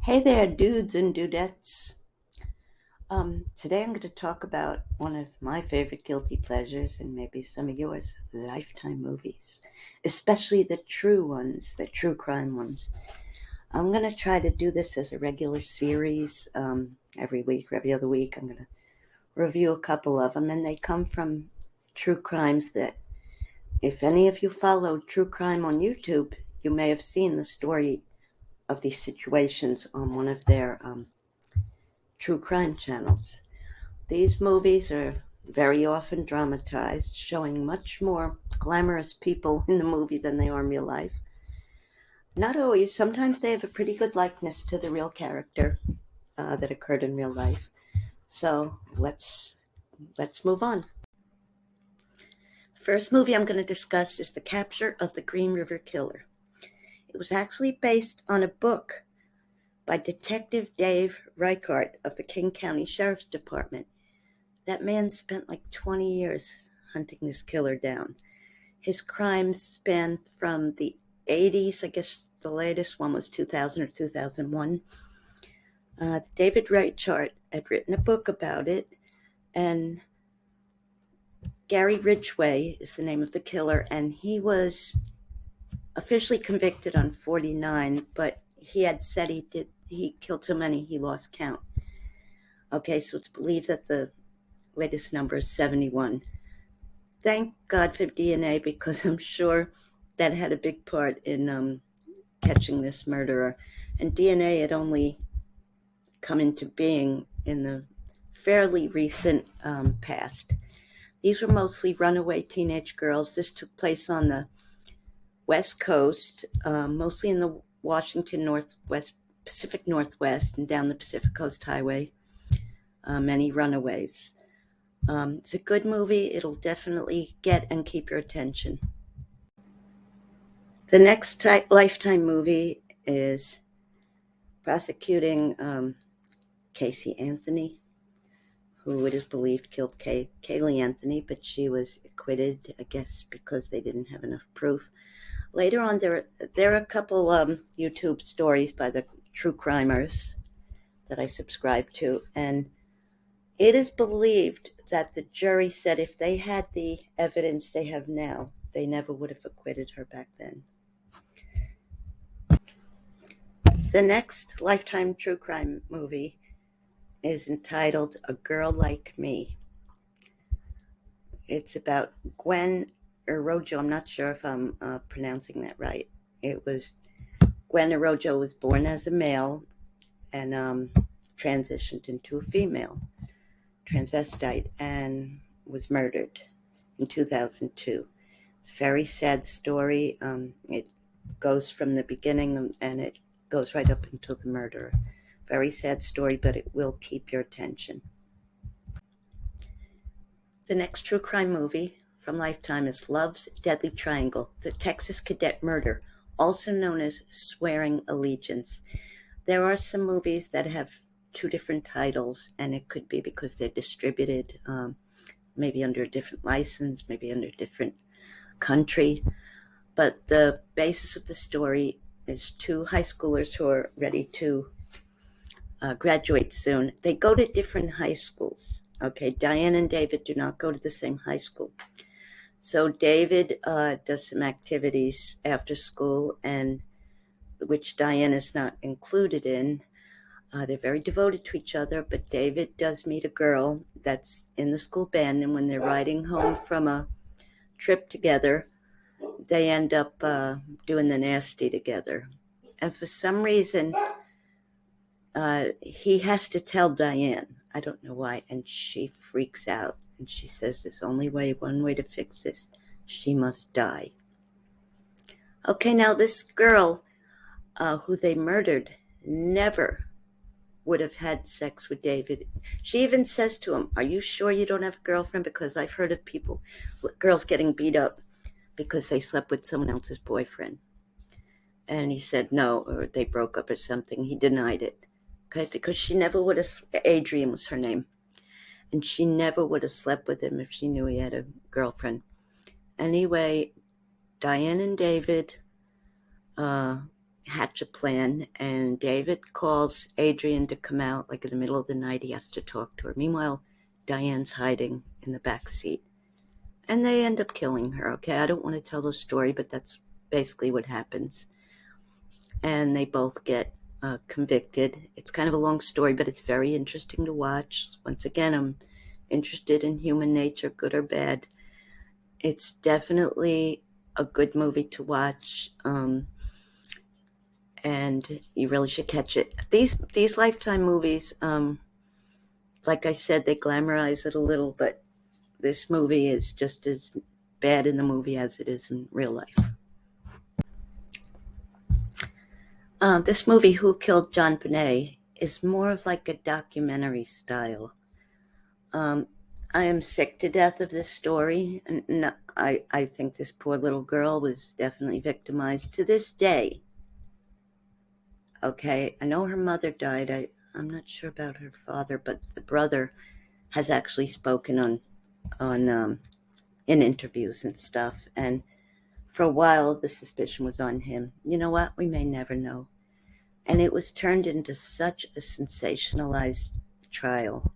Hey there, dudes and dudettes. Today I'm going to talk about one of my favorite guilty pleasures and maybe some of yours, Lifetime movies, especially the true ones, the true crime ones. I'm going to try to do this as a regular series every week or every other week. I'm going to review a couple of them, and they come from true crimes that, if any of you follow true crime on YouTube, you may have seen the story of these situations on one of their true crime channels. These movies are very often dramatized, showing much more glamorous people in the movie than they are in real life. Not always, sometimes they have a pretty good likeness to the real character that occurred in real life. So let's move on. The first movie I'm going to discuss is The Capture of the Green River Killer. It was actually based on a book by Detective Dave Reichart of the King County Sheriff's Department. That man spent like 20 years hunting this killer down. His crimes span from the 80s, I guess the latest one was 2000 or 2001. David Reichart had written a book about it, and Gary Ridgway is the name of the killer, and he was officially convicted on 49, but he had said he killed so many he lost count. Okay, so it's believed that the latest number is 71. Thank God for DNA, because I'm sure that had a big part in catching this murderer. And DNA had only come into being in the fairly recent past. These were mostly runaway teenage girls. This took place on the West Coast, mostly in the Washington Northwest, Pacific Northwest, and down the Pacific Coast Highway. Many runaways. It's a good movie. It'll definitely get and keep your attention. The next Lifetime movie is prosecuting Casey Anthony, who it is believed killed Kaylee Anthony, but she was acquitted, I guess, because they didn't have enough proof. Later on, there are a couple YouTube stories by the true crimers that I subscribe to, and it is believed that the jury said if they had the evidence they have now, they never would have acquitted her back then. The next Lifetime true crime movie is entitled A Girl Like Me. It's about Gwen Erojo. I'm not sure if I'm pronouncing that right. It was Gwen Erojo was born as a male and transitioned into a female transvestite and was murdered in 2002. It's a very sad story. It goes from the beginning and it goes right up until the murder. Very sad story, but it will keep your attention. The next true crime movie from Lifetime is Love's Deadly Triangle, the Texas Cadet Murder, also known as Swearing Allegiance. There are some movies that have two different titles, and it could be because they're distributed maybe under a different license, maybe under a different country. But the basis of the story is two high schoolers who are ready to graduate soon. They go to different high schools. Okay, Diane and David do not go to the same high school. So David does some activities after school, and which Diane is not included in. They're very devoted to each other, but David does meet a girl that's in the school band, and when they're riding home from a trip together, they end up doing the nasty together. And for some reason, he has to tell Diane. I don't know why, and she freaks out, and she says there's only one way to fix this. She must die. Okay, now this girl who they murdered never would have had sex with David. She even says to him, "Are you sure you don't have a girlfriend? Because I've heard of girls getting beat up because they slept with someone else's boyfriend." And he said no, or they broke up or something. He denied it. Okay, because she never would have, Adrian was her name, and she never would have slept with him if she knew he had a girlfriend. Anyway, Diane and David hatch a plan, and David calls Adrian to come out like in the middle of the night. He has to talk to her. Meanwhile, Diane's hiding in the back seat, and they end up killing her. Okay, I don't want to tell the story, but that's basically what happens. And they both get convicted. It's kind of a long story, but it's very interesting to watch. Once again, I'm interested in human nature, good or bad. It's definitely a good movie to watch, and you really should catch it. These Lifetime movies, like I said, they glamorize it a little, but this movie is just as bad in the movie as it is in real life. This movie, Who Killed John Pene, is more of like a documentary style. Um, I am sick to death of this story, and I think this poor little girl was definitely victimized to this day. Okay, I know her mother died. I'm not sure about her father, but the brother has actually spoken on in interviews and stuff. And for a while, the suspicion was on him. You know what? We may never know. And it was turned into such a sensationalized trial.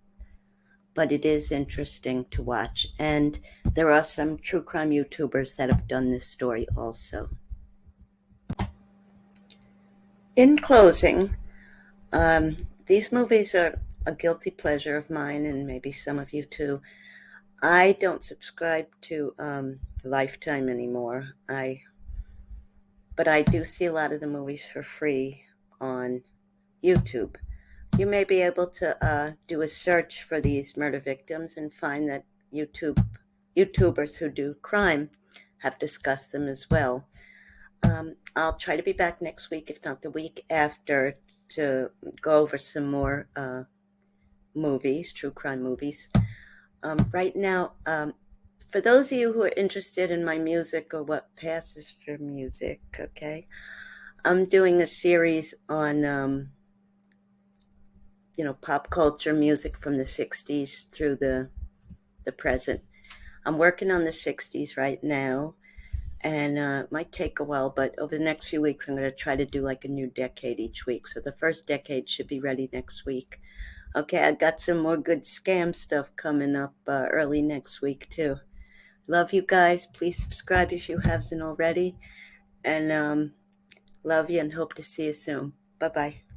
But it is interesting to watch. And there are some true crime YouTubers that have done this story also. In closing, these movies are a guilty pleasure of mine, and maybe some of you too. I don't subscribe to Lifetime anymore. But I do see a lot of the movies for free on YouTube. You may be able to do a search for these murder victims and find that YouTubers who do crime have discussed them as well. I'll try to be back next week, if not the week after, to go over some more movies, true crime movies. Right now, for those of you who are interested in my music or what passes for music, okay, I'm doing a series on pop culture music from the 60s through the present. I'm working on the 60s right now, and it might take a while, but over the next few weeks I'm going to try to do like a new decade each week. So the first decade should be ready next week. Okay, I got some more good scam stuff coming up early next week too. Love you guys. Please subscribe if you haven't already, and love you and hope to see you soon. Bye-bye.